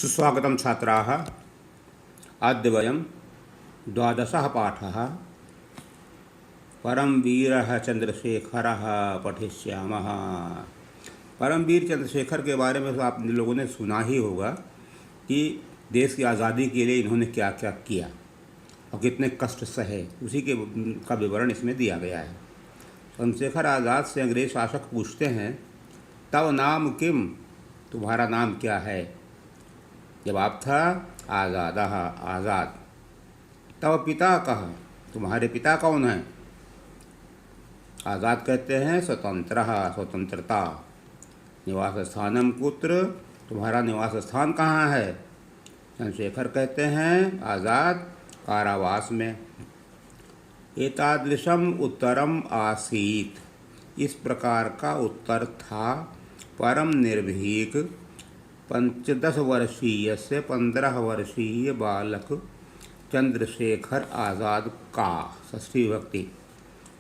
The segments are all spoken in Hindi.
सुस्वागतं छात्राः। अद्य वयं 12 पाठः परमवीरः चंद्रशेखरः पठिष्यामः। परमवीर चंद्रशेखर के बारे में तो आप लोगों ने सुना ही होगा कि देश की आज़ादी के लिए इन्होंने क्या क्या किया और कितने कष्ट सहे, उसी के का विवरण इसमें दिया गया है। चंद्रशेखर आज़ाद से अंग्रेज शासक पूछते हैं, तव नाम किम, तुम्हारा नाम क्या है? जवाब था आज़ादः, आज़ाद। तव पिता कह, तुम्हारे पिता कौन हैं? आज़ाद कहते हैं स्वतंत्रः, स्वतंत्रता। निवास स्थानम कुत्र, तुम्हारा निवास स्थान कहाँ है? चंद्रशेखर कहते हैं आज़ाद, कारावास में। एतादृशम उत्तरम आसीत, इस प्रकार का उत्तर था परम निर्भीक 15 वर्षीय से 15 वर्षीय बालक चंद्रशेखर आज़ाद का। षष्ठी विभक्ति।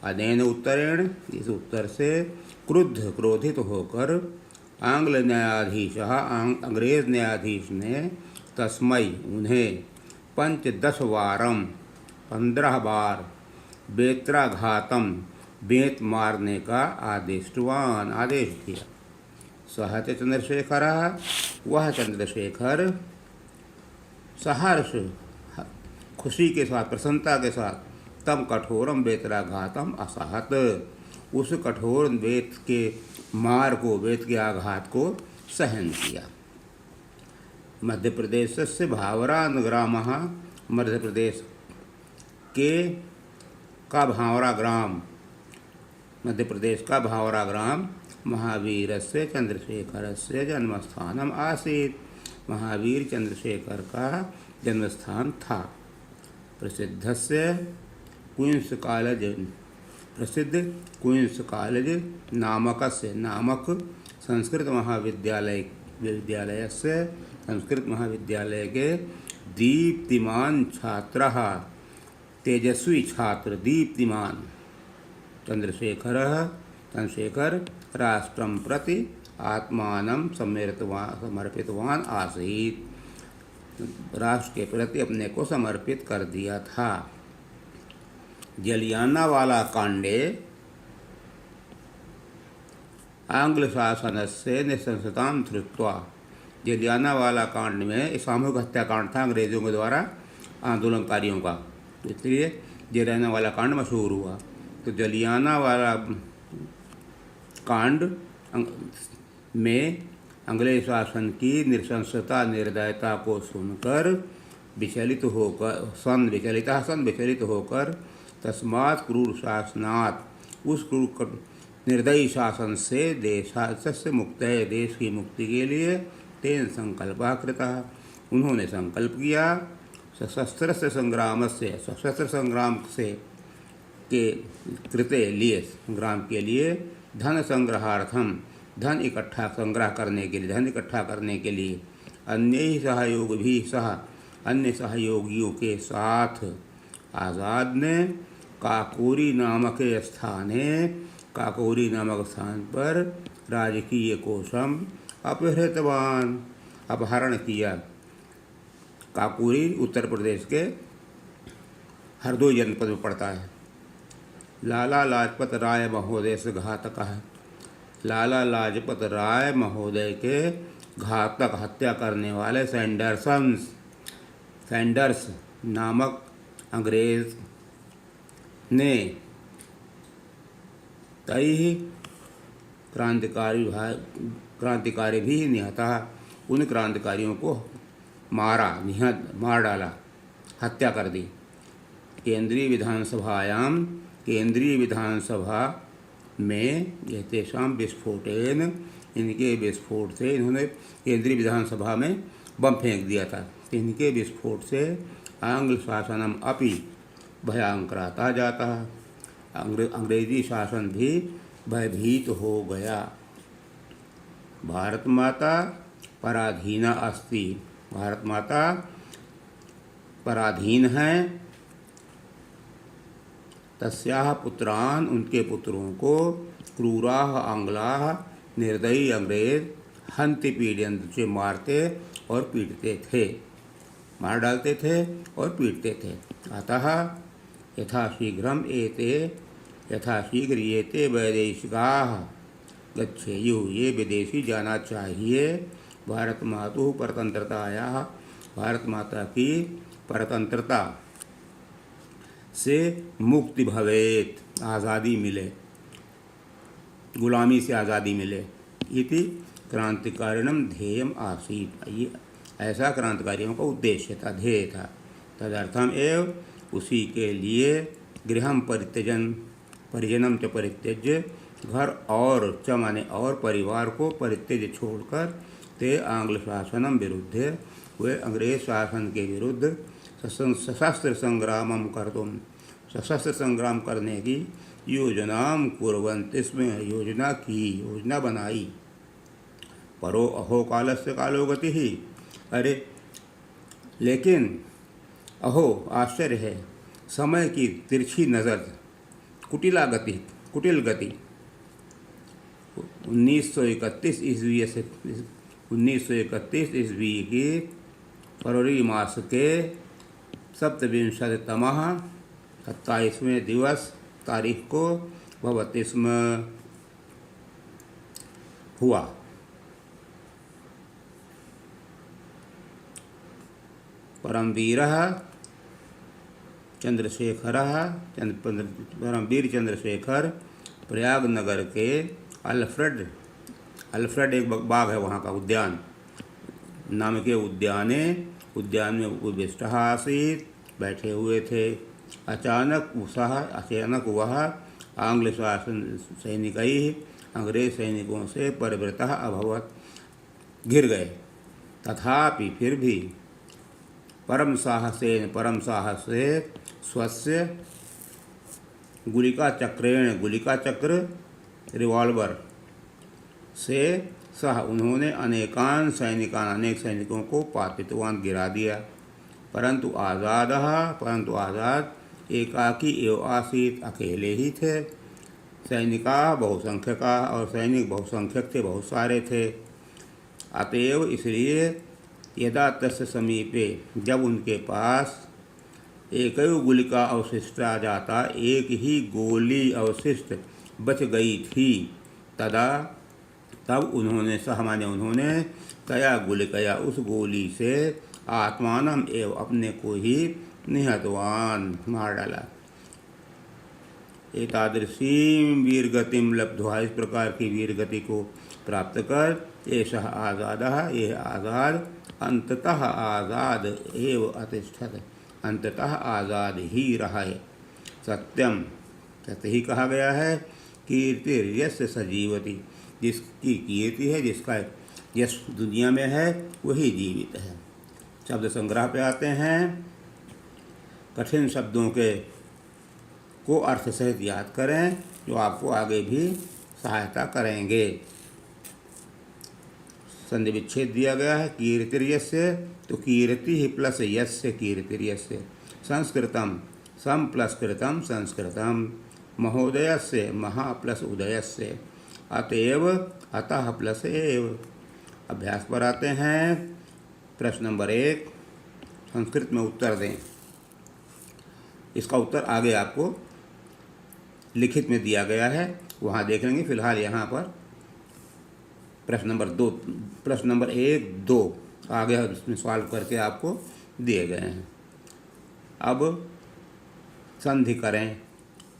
अनेन उत्तरेण, इस उत्तर से क्रोधित होकर आंग्ल न्यायाधीश, अंग्रेज न्यायाधीश ने तस्मै, उन्हें 15 वारम, 15 बार बेत्राघातम, बेत मारने का आदेश दिया। सह च चंद्रशेखर, वह चंद्रशेखर सहर्ष, खुशी के साथ, प्रसन्नता के साथ, तम कठोरम बेत्राघातम असहत, उस कठोर बेत के मार को, बेत के आघात को सहन किया। मध्य प्रदेश से भावरा ग्राम, मध्य प्रदेश के का भावरा ग्राम, मध्य प्रदेश का भावरा ग्राम महावीर से चंद्रशेखर से जन्मस्थानम आसीत, महावीर चंद्रशेखर का जन्मस्थान था। प्रसिद्ध से क्वींस कॉलेज, प्रसिद्ध क्वींस कॉलेज नामक से, नामक संस्कृत महाविद्यालय से, संस्कृत महाविद्यालय के दीप्तिमान छात्र, तेजस्वी छात्र, दीप्तिमान चंद्रशेखर राष्ट्रं प्रति आत्मानं समर्पितवान आसीत, राष्ट्र के प्रति अपने को समर्पित कर दिया था। जलियानावाला कांडे आंग्ल शासन से निशंसतां धृत्वा, जलियानावाला कांड में सामूहिक हत्याकांड था अंग्रेजों के द्वारा आंदोलनकारियों का, इसलिए जलियानावाला कांड मशहूर हुआ। तो जलियानावाला कांड में अंग्रेज शासन की नृशंसता, निर्दयता को सुनकर विचलित होकर तस्मात् क्रूर शासनात्, उस क्रूर निर्दयी शासन से देश की मुक्ति के लिए तेन संकल्पः कृतः, उन्होंने संकल्प किया। सशस्त्र संग्राम से के कृते लिए, संग्राम के लिए, धन संग्रहार्थम, धन संग्रह करने के लिए, अन्य सहयोगियों के साथ आज़ाद ने काकोरी नामक स्थान पर राजकीय कोशम अपहरण किया। काकोरी उत्तर प्रदेश के हरदोई जनपद में पड़ता है। लाला लाजपत राय महोदय से घातक है, लाला लाजपत राय महोदय के घातक, हत्या करने वाले सैंडर्स नामक अंग्रेज ने कई क्रांतिकारी भी निहता, उन क्रांतिकारियों को मार डाला, हत्या कर दी। केंद्रीय विधानसभा में तेषां विस्फोटेन, इनके विस्फोट से, इन्होंने केंद्रीय विधानसभा में बम फेंक दिया था। इनके विस्फोट से आंग्ल शासनम अपि भयंकरता जाता, अंग्रेजी शासन भी भयभीत हो गया। भारत माता पराधीना अस्ति, भारत माता पराधीन है। तस्याः पुत्रान, उनके पुत्रों को क्रूराः आंग्लाः, निर्दयी अंग्रेज हंति पीड़यन्त, से मारते और पीटते थे, मार डालते थे और पीटते थे। अतः यथाशीघ्रम एते वैदेशिकाः गच्छेयुः, ये विदेशी जाना चाहिए। भारत मातुः परतंत्रतायाः, भारत माता की परतंत्रता से मुक्ति भवेत, आज़ादी मिले, गुलामी से आज़ादी मिले। इति क्रांतिकारिणम ध्येयम आसीत्, ये ऐसा क्रांतिकारियों का उद्देश्य था, ध्येय था। तदर्थम एव, उसी के लिए गृहम परिजनम च परित्यज्य, घर और च माने और परिवार को परित्यज्य छोड़कर, ते आंग्ल शासनम विरुद्ध, वे अंग्रेज शासन के विरुद्ध सशस्त्र संग्रामम कर्तुम, सशस्त्र संग्राम करने की योजनाम कुर्वन्ति, इसमें योजना बनाई। परो अहो कालस्य कालो गति ही, अरे लेकिन अहो आश्चर्य है, समय की तिरछी नज़र, कुटिल गति 1931 ईस्वी की फरवरी मास के 27वें 27वें दिवस तारीख को भवतिस्म हुआ। परमवीरः चंद्रशेखरः, परमवीर चंद्रशेखर प्रयाग नगर के अल्फ्रेड एक बाग है वहाँ का, उद्यान नाम के उद्यान में उपविष्ट आसीत्, बैठे हुए थे। अचानक वह आंग्ल शासन सैनिकैः, अंग्रेज सैनिकों से परिवृतः अभवत्, गिर गए। तथापि फिर भी परम साहस से स्वस्य गुलिका चक्र रिवॉल्वर से सह उन्होंने अनेक सैनिकों को पातितवान गिरा दिया। परंतु आज़ाद एकाकी एव आसीत्, अकेले ही थे। सैनिका बहुसंख्यका, और सैनिक बहुसंख्यक थे, बहुत सारे थे। अतएव इसलिए यदा तस्य समीपे, जब उनके पास एकैव गुलिका अवशिष्टा जाता, एक ही गोली अवशिष्ट बच गई थी, तब उन्होंने उन्होंने तया गुलिकया, उस गोली से आत्मानम एव, अपने को ही निहतवान, मार डाला। एतादृशी वीरगतिम लब्ध्वा, इस प्रकार की वीरगति को प्राप्त कर, एषः आज़ादः, यह आज़ाद, अंततः आज़ाद एव अतिष्ठत, अंततः आज़ाद ही रहा है। सत्यम, सत्य ही कहा गया है। कीर्तिर्यस्य सजीवति, जिसकी कीर्ति है, जिसका यश दुनिया में है, वही जीवित है। शब्द संग्रह पे आते हैं। कठिन शब्दों को अर्थ सहित याद करें, जो आपको आगे भी सहायता करेंगे। संधि विच्छेद दिया गया है। कीर्तिर्यस्य, तो कीर्ति ही प्लस यस्य, कीर्तिर्यस्य। संस्कृतम, सम प्लस कृतम, संस्कृतम। महोदयस्य, महा प्लस उदयस्य। अतएव, अतः प्लस एव। अभ्यास पर आते हैं। प्रश्न नंबर 1, संस्कृत में उत्तर दें। इसका उत्तर आगे आपको लिखित में दिया गया है, वहाँ देख लेंगे। फिलहाल यहाँ पर प्रश्न नंबर 1, 2 आगे उसमें सॉल्व करके आपको दिए गए हैं। अब संधि करें।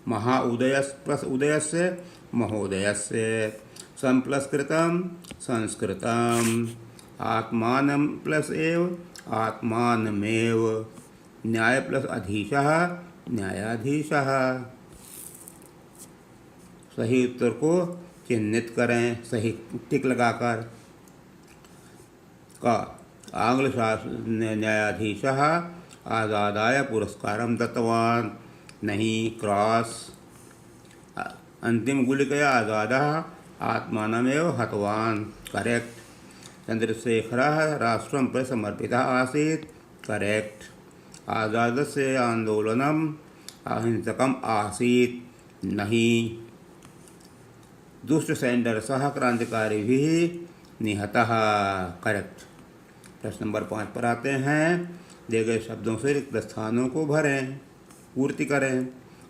महा उदयस प्लस उदयस्य, महोदयस्य। सम प्लस कृतम, संस्कृतम। आत्मानं प्लस एव, आत्मानमेव। न्याय प्लस अधीशः, न्यायाधीशः। सही उत्तर को चिन्हित करें, सही टिक लगाकर। का आंग्ल शासन न्यायाधीशः आज़ादाय पुरस्कारं दत्तवान्, नहीं, क्रॉस। अंतिम गुलिकया आज़ादः आत्मानमेव हतवान्, करेक्ट। चंद्रशेखरः राष्ट्रं प्रति समर्पितः आसीत्, करेक्ट। आज़ादस्य आंदोलनम अहिंसकम आसीत्, नहीं। दुष्ट सैंडर्सः क्रांतिकारिभिः निहतः। करेक्ट। प्रश्न नंबर 5 पर आते हैं। दिए गए शब्दों से रिक्त स्थानों को भरें, पूर्ति करें।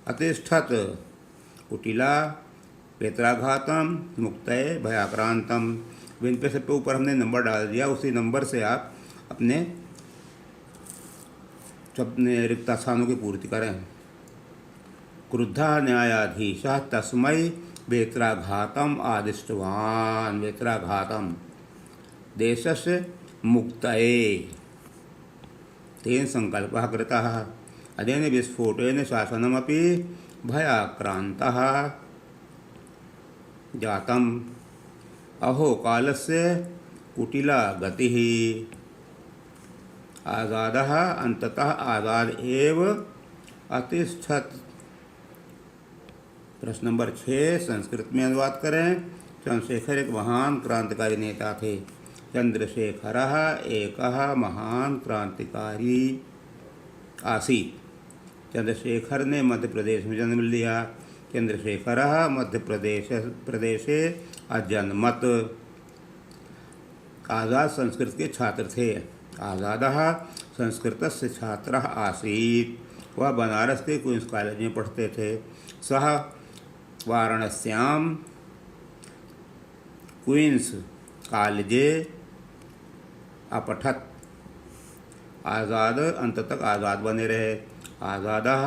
अतिष्ठत, कुटिला, वेत्राघातम, मुक्तये, भयाक्रांतम। इन पे सब पे ऊपर हमने नंबर डाल दिया, उसी नंबर से आप अपने रिक्त स्थानों की पूर्ति करें। क्रुद्धः न्यायाधीशः तस्मै वेत्राघातम आदिष्टवान्। वेत्राघातम देशस्य मुक्तये। तेन संकल्पः कृतः। अनेन विस्फोटेन शासनमपि भयाक्रान्तः जातम्। अहो कालस्य कुटिला गतिः। आज़ादः अंततः आज़ाद एव अतिष्ठत्। प्रश्न नंबर 6 संस्कृत में अनुवाद करें। चंद्रशेखर एक महान क्रांतिकारी नेता थे। चंद्रशेखरः एकः महान क्रांतिकारी आसीत्। चंद्रशेखर ने मध्य प्रदेश में जन्म लिया। चंद्रशेखरः मध्य प्रदेशे अजन्मत। आज़ाद संस्कृत के छात्र थे। आज़ादः संस्कृतस्य छात्रः आसीत्। वह बनारस के क्वींस कॉलेज में पढ़ते थे। सः वाराणस्यां क्वींस कॉलेजे अपठत्। आज़ाद अंत तक आज़ाद बने रहे। आज़ादः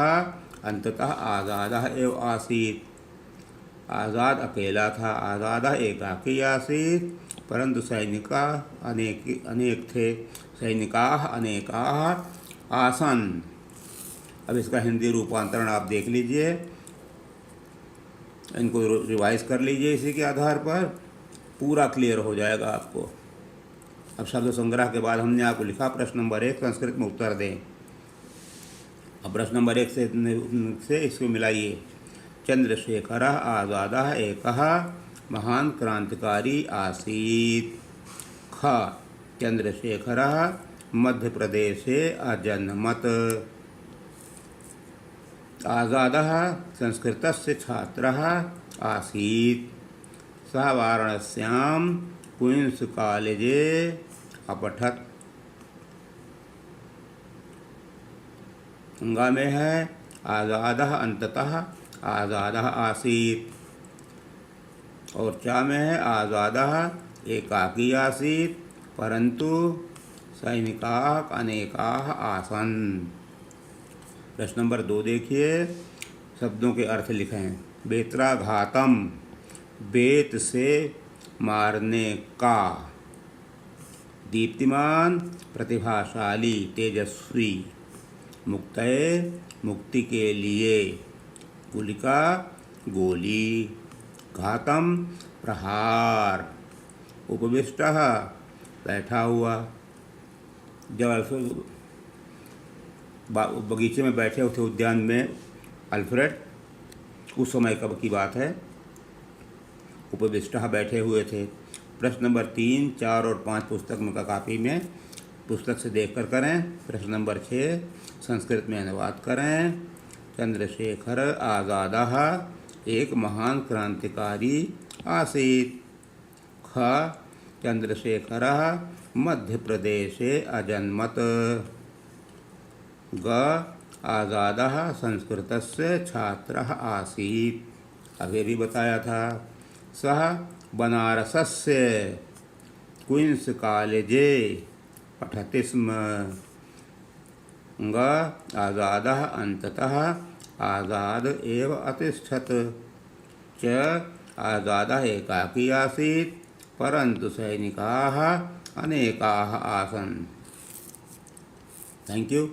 अंततः आज़ादः एव आसीत्। आज़ाद अकेला था। आज़ादः एकाकी आसीत्, परंतु सैनिका अनेक थे। सैनिकाः अनेकाः आसन्। अब इसका हिंदी रूपांतरण आप देख लीजिए, इनको रिवाइज कर लीजिए, इसी के आधार पर पूरा क्लियर हो जाएगा आपको। अब शब्द संग्रह के बाद हमने आपको लिखा प्रश्न नंबर 1 संस्कृत में उत्तर दें। अब प्रश्न नंबर 1 से इसको मिलाइए। चंद्रशेखरः आज़ादः एकः महान क्रांतिकारी आसीत्। ख चंद्रशेखरः मध्य प्रदेशे अजन्मत। आज़ादः संस्कृतस्य छात्रः आसीत्। सः वाराणस्यां क्वींस कॉलेजे अपठत्। गंगा में है आज़ादः अंततः आज़ादः आसीत्। और चा में है आज़ादः एकाकी आसीत्, परंतु सैनिकाः अनेकाः आसन्। प्रश्न नंबर 2 देखिए, शब्दों के अर्थ लिखें। वेत्राघातम बेत से मारने का। दीप्तिमान प्रतिभाशाली तेजस्वी। मुक्तये मुक्ति के लिए। गुलिका गोली। घातम प्रहार। उपविष्टः बैठा हुआ। जब बगीचे में बैठे थे उद्यान में अल्फ्रेड, उस समय कब की बात है। उपविष्टः बैठे हुए थे। प्रश्न नंबर 3, 4 और 5 पुस्तक में का कापी में पुस्तक से देखकर करें। प्रश्न नंबर 6 संस्कृत में अनुवाद करें। चंद्रशेखर आज़ादः एक महान क्रांतिकारी आसीत्। ख चंद्रशेखरः मध्य प्रदेशे अजन्मत। ग आज़ादः संस्कृतस्य छात्रः आसीत्। अभी भी बताया था। सः बनारसस्य क्वींस कॉलेजे पठति स्म। ग आज़ादः अंततः आज़ाद एव अतिष्ठत्। च आज़ादः एकाकी आसीत्, परंतु सैनिकाः अनेकाः आसन्। Thank you.